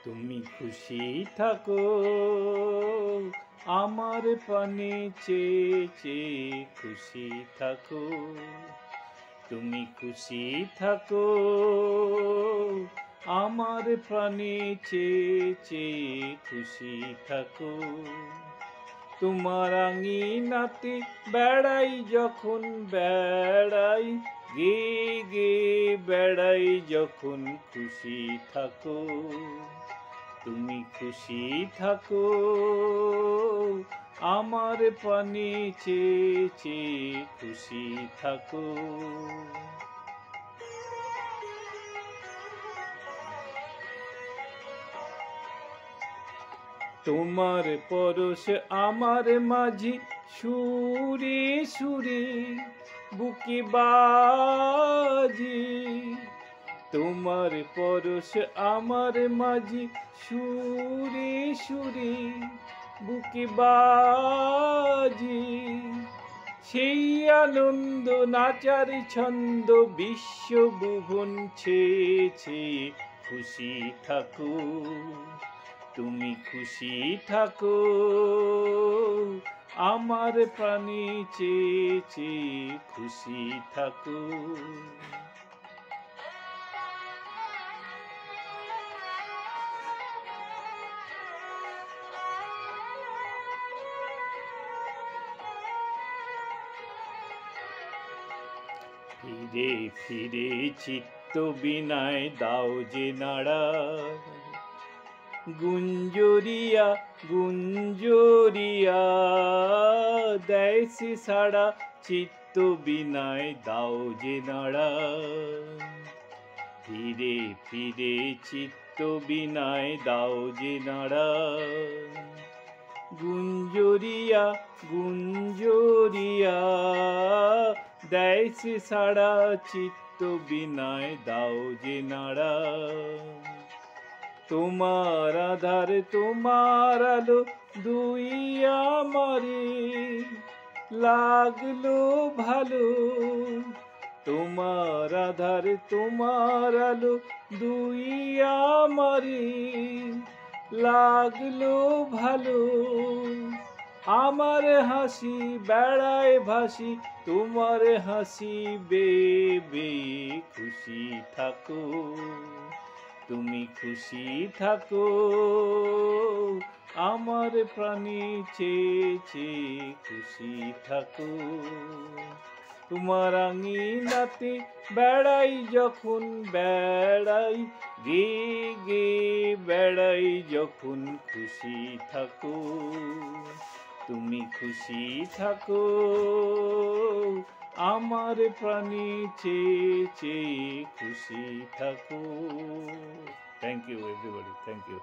তুমি খুশি থাকো আমার পানে চেয়ে চেয়ে খুশি থাকো। তুমি খুশি থাকো আমার প্রাণে চেয়ে চেয়ে খুশি থাকো। তোমার আঙিনাতে বেড়াই যখন বেড়াই, গে গে বেড়াই যখন খুশি থাকো। তুমি খুশি থাকো আমার পানে চেয়ে চেয়ে খুশি থাকো। তোমার পরশ আমার মাঝে সুরে সুরে বুকে বাজে। তোমার পরশ আমার মাঝে সুরে সুরে বুকে বাজে। সেই আনন্দ নাচার ছন্দ বিশ্বভুবন ছেয়ে ছেয়ে খুশি থাকো। তুমি খুশি থাকো আমার প্রাণে চেয়ে চেয়ে খুশি থাকো। ফিরে ফিরে চিত্ত বিনায় দাও যে নাড়া, গুঞ্জরিয়া গুঞ্জরিয়া দেয় সে সাড়া, চিত্ত বিনায় দাও যে নাড়া। ফিরে ফিরে চিত্ত বিনায় দাও যে নাড়া, গুঞ্জরিয়া গুঞ্জরিয়া দেয় সে সাড়া, চিত্ত বিনায় দাও যে নাড়া। তোমার আধার তোমার আলো দুই আমারে লাগলো ভালো। তোমার আধার তোমার আলো দুই আমারে লাগলো ভালো। আমার হাসি বেড়ায় ভাসি তোমার হাসি বেবে খুশি থাকো। তুমি খুশি থাকো আমার প্রাণে চেয়ে চেয়ে খুশি থাকো। তোমার আঙিনাতে বেড়াই যখন বেড়াই, গে গে বেড়াই যখন খুশি থাকো। তুমি খুশি থাকো আমার প্রাণে চেয়ে চেয়ে খুশি থাকো। Thank you everybody, thank you.